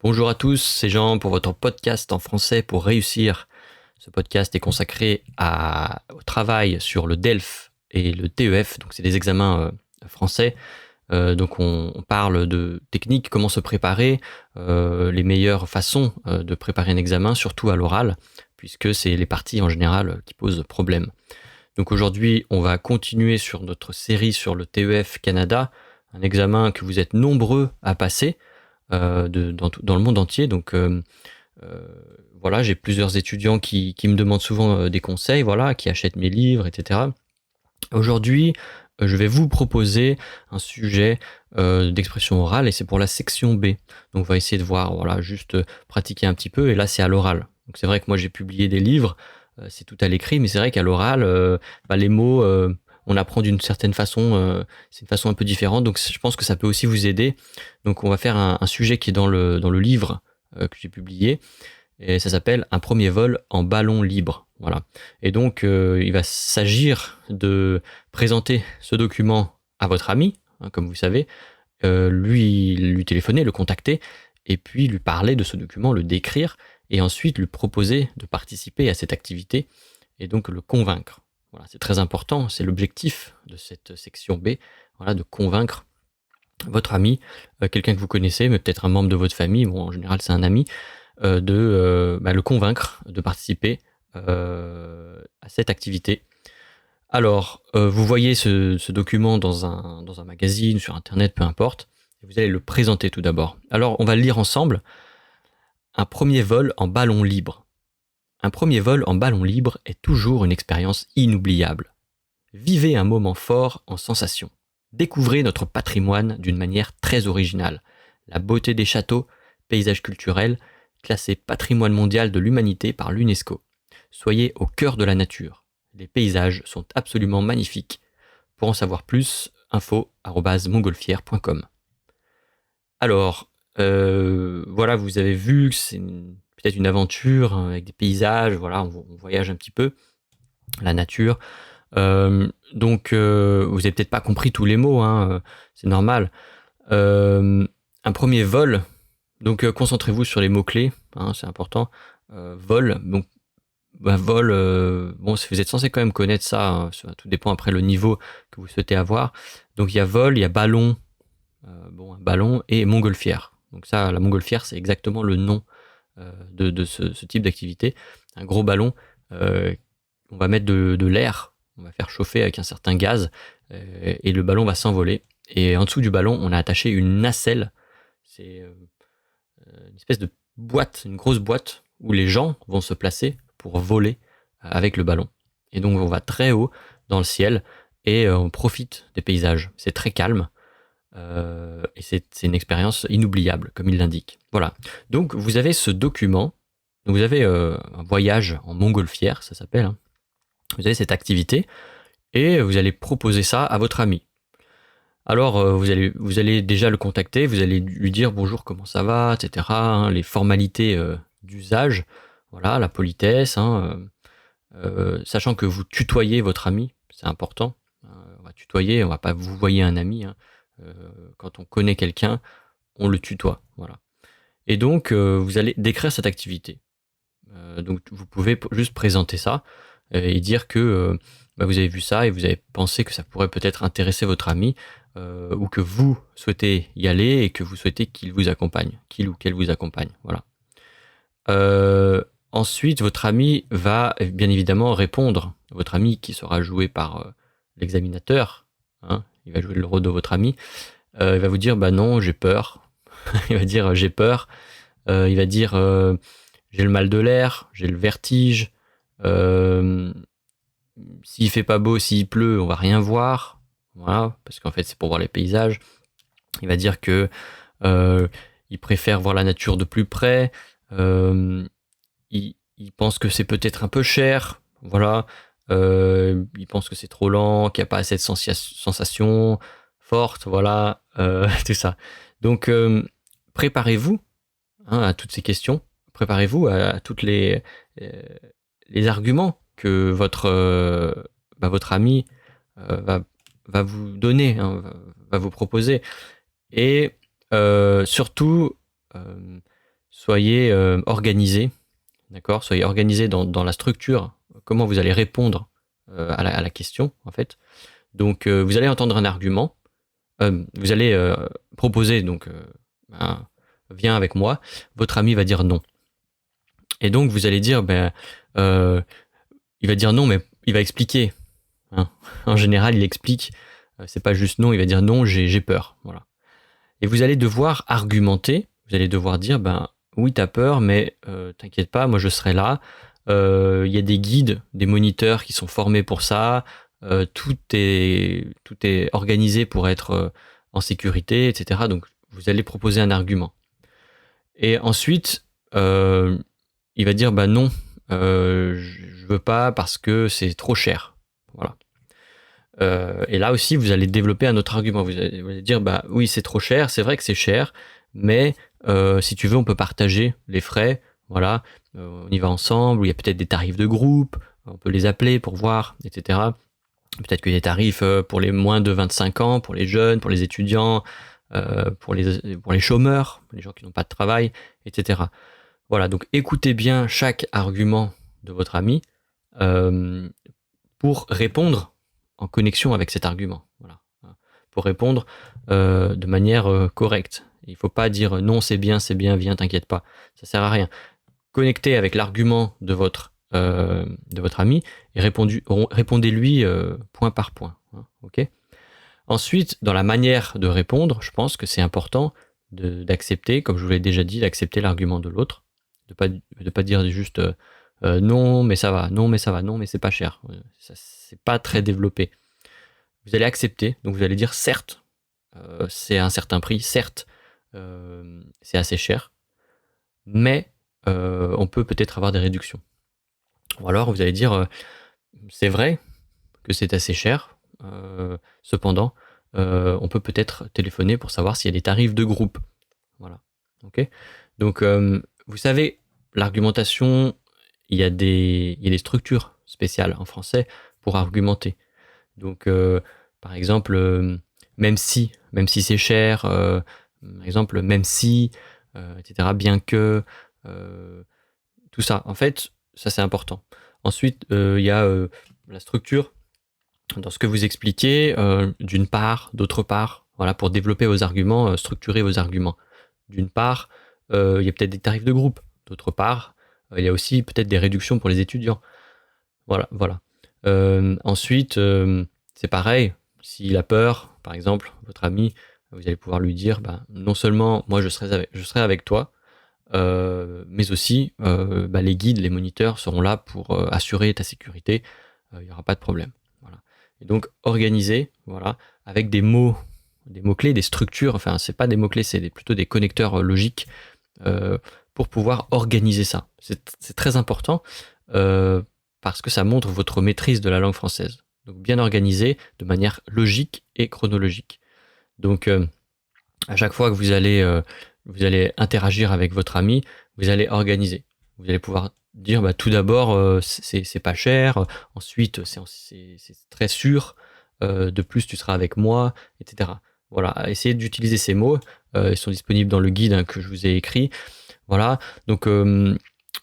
Bonjour à tous, c'est Jean pour votre podcast en français pour réussir. Ce podcast est consacré au travail sur le DELF et le TEF, donc c'est des examens français. Donc on parle de techniques, comment se préparer, les meilleures façons de préparer un examen, surtout à l'oral, puisque c'est les parties en général qui posent problème. Donc aujourd'hui, on va continuer sur notre série sur le TEF Canada, un examen que vous êtes nombreux à passer dans le monde entier. Donc voilà, j'ai plusieurs étudiants qui me demandent souvent des conseils, voilà, qui achètent mes livres, etc. Aujourd'hui, je vais vous proposer un sujet d'expression orale et c'est pour la section B. Donc on va essayer de voir, voilà, juste pratiquer un petit peu et là c'est à l'oral. Donc c'est vrai que moi j'ai publié des livres, c'est tout à l'écrit, mais c'est vrai qu'à l'oral, les mots, on apprend d'une certaine façon, c'est une façon un peu différente, donc je pense que ça peut aussi vous aider. Donc on va faire un sujet qui est dans le livre que j'ai publié, et ça s'appelle Un premier vol en ballon libre. Voilà. Et donc il va s'agir de présenter ce document à votre ami, comme vous savez, lui téléphoner, le contacter, et puis lui parler de ce document, le décrire, et ensuite lui proposer de participer à cette activité, et donc le convaincre. Voilà, c'est très important, c'est l'objectif de cette section B, voilà, de convaincre votre ami, quelqu'un que vous connaissez, mais peut-être un membre de votre famille, bon, en général c'est un ami, de le convaincre de participer à cette activité. Alors, vous voyez ce document dans un magazine, sur internet, peu importe, et vous allez le présenter tout d'abord. Alors, on va le lire ensemble. Un premier vol en ballon libre. Un premier vol en ballon libre est toujours une expérience inoubliable. Vivez un moment fort en sensation. Découvrez notre patrimoine d'une manière très originale. La beauté des châteaux, paysages culturels, classés patrimoine mondial de l'humanité par l'UNESCO. Soyez au cœur de la nature. Les paysages sont absolument magnifiques. Pour en savoir plus, info@montgolfière.com. Alors, voilà, vous avez vu que c'est peut-être une aventure avec des paysages, voilà, on voyage un petit peu, la nature. Donc, vous avez peut-être pas compris tous les mots, c'est normal. Un premier vol, donc concentrez-vous sur les mots-clés, c'est important. Vol, donc vol, bon, vous êtes censé quand même connaître ça, tout dépend après le niveau que vous souhaitez avoir. Donc il y a vol, il y a ballon, un ballon et montgolfière. Donc ça, la montgolfière, c'est exactement le nom de ce type d'activité. Un gros ballon, on va mettre de l'air, on va faire chauffer avec un certain gaz, et le ballon va s'envoler. Et en dessous du ballon, on a attaché une nacelle. C'est une espèce de boîte, une grosse boîte, où les gens vont se placer pour voler avec le ballon. Et donc on va très haut dans le ciel et on profite des paysages. C'est très calme et c'est une expérience inoubliable, comme il l'indique. Voilà. Donc vous avez ce document, donc vous avez un voyage en montgolfière, ça s'appelle. Vous avez cette activité et vous allez proposer ça à votre ami. Alors vous allez déjà le contacter, vous allez lui dire bonjour, comment ça va, etc. Les formalités d'usage, voilà, la politesse, sachant que vous tutoyez votre ami, c'est important. On va tutoyer, on va pas vous voyer un ami. Quand on connaît quelqu'un, on le tutoie, voilà. Et donc vous allez décrire cette activité. Donc vous pouvez juste présenter ça et dire que vous avez vu ça et vous avez pensé que ça pourrait peut-être intéresser votre ami, ou que vous souhaitez y aller et que vous souhaitez qu'il vous accompagne, qu'il ou qu'elle vous accompagne, voilà. Ensuite, votre ami va bien évidemment répondre. Votre ami qui sera joué par l'examinateur, il va jouer le rôle de votre ami. Il va vous dire non, j'ai peur. Il va dire j'ai peur. Il va dire j'ai le mal de l'air, j'ai le vertige. S'il fait pas beau, s'il pleut, on va rien voir. Voilà, parce qu'en fait c'est pour voir les paysages. Il va dire que il préfère voir la nature de plus près. Il pense que c'est peut-être un peu cher. Voilà. Il pense que c'est trop lent, qu'il n'y a pas assez de sensations fortes. Voilà. Tout ça. Donc préparez-vous à toutes ces questions. Préparez-vous à toutes les arguments que votre ami va vous donner, va vous proposer. Et surtout, soyez organisé, d'accord? Soyez organisé dans la structure, comment vous allez répondre à la question, en fait. Donc, vous allez entendre un argument, vous allez proposer, donc, viens avec moi, votre ami va dire non. Et donc, vous allez dire, il va dire non, mais il va expliquer. Hein. En général, il explique, c'est pas juste non, il va dire non, j'ai peur. Voilà. Et vous allez devoir argumenter, vous allez devoir dire, oui, t'as peur, mais t'inquiète pas, moi je serai là. Il y a des guides, des moniteurs qui sont formés pour ça. Tout est organisé pour être en sécurité, etc. Donc, vous allez proposer un argument. Et ensuite, il va dire, non, je veux pas parce que c'est trop cher. Voilà. Et là aussi, vous allez développer un autre argument. Vous allez dire, oui, c'est trop cher, c'est vrai que c'est cher, mais si tu veux, on peut partager les frais. Voilà, on y va ensemble. Il y a peut-être des tarifs de groupe, on peut les appeler pour voir, etc. Peut-être qu'il y a des tarifs pour les moins de 25 ans, pour les jeunes, pour les étudiants, pour les chômeurs, les gens qui n'ont pas de travail, etc. Voilà, donc écoutez bien chaque argument de votre ami pour répondre en connexion avec cet argument. Voilà. Pour répondre de manière correcte. Il ne faut pas dire non, c'est bien, viens, t'inquiète pas. Ça ne sert à rien. Connectez avec l'argument de votre ami et répondez-lui point par point. Hein, okay. Ensuite, dans la manière de répondre, je pense que c'est important d'accepter, comme je vous l'ai déjà dit, d'accepter l'argument de l'autre. De pas dire juste non, mais ça va, non, mais ça va, non, mais c'est pas cher. Ça, c'est pas très développé. Vous allez accepter, donc vous allez dire certes, c'est un certain prix, certes, c'est assez cher, mais on peut peut-être avoir des réductions. Ou alors vous allez dire c'est vrai que c'est assez cher, cependant, on peut peut-être téléphoner pour savoir s'il y a des tarifs de groupe. Voilà. Ok. Donc, vous savez, l'argumentation, il y a des structures spéciales en français pour argumenter. Donc, par exemple, même si c'est cher, par exemple, même si, etc., bien que, tout ça. En fait, ça c'est important. Ensuite, il y a la structure dans ce que vous expliquez, d'une part, d'autre part, voilà, pour développer vos arguments, structurer vos arguments. D'une part, il y a peut-être des tarifs de groupe. D'autre part, il y a aussi peut-être des réductions pour les étudiants. Voilà. Ensuite, c'est pareil. S'il a peur, par exemple, votre ami, vous allez pouvoir lui dire, non seulement moi je serai avec toi, mais aussi les guides, les moniteurs seront là pour assurer ta sécurité. Il n'y aura pas de problème. Voilà. Et donc organiser, voilà, avec des mots-clés, des structures, enfin c'est pas des mots-clés, c'est plutôt des connecteurs logiques pour pouvoir organiser ça. C'est très important parce que ça montre votre maîtrise de la langue française. Donc bien organisé de manière logique et chronologique. Donc à chaque fois que vous allez interagir avec votre ami, vous allez organiser. Vous allez pouvoir dire tout d'abord c'est pas cher, ensuite c'est très sûr, de plus tu seras avec moi, etc. Voilà, essayez d'utiliser ces mots, ils sont disponibles dans le guide que je vous ai écrit. Voilà, donc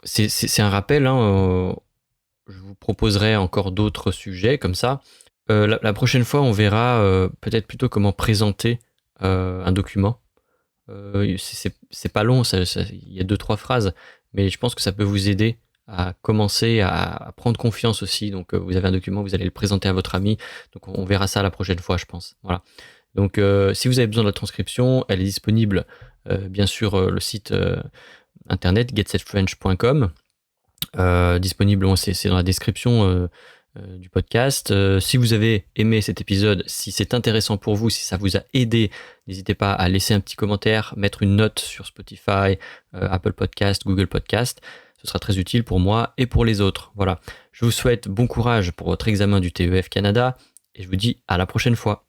c'est un rappel, je vous proposerai encore d'autres sujets comme ça. La prochaine fois, on verra peut-être plutôt comment présenter un document. C'est pas long, il y a 2-3 phrases, mais je pense que ça peut vous aider à commencer à prendre confiance aussi. Donc vous avez un document, vous allez le présenter à votre ami, donc on verra ça la prochaine fois, je pense. Voilà. Donc si vous avez besoin de la transcription, elle est disponible bien sûr le site internet getsetfrench.com, disponible, c'est dans la description du podcast. Si vous avez aimé cet épisode, si c'est intéressant pour vous, si ça vous a aidé, n'hésitez pas à laisser un petit commentaire, mettre une note sur Spotify, Apple Podcast, Google Podcast. Ce sera très utile pour moi et pour les autres. Voilà. Je vous souhaite bon courage pour votre examen du TEF Canada et je vous dis à la prochaine fois.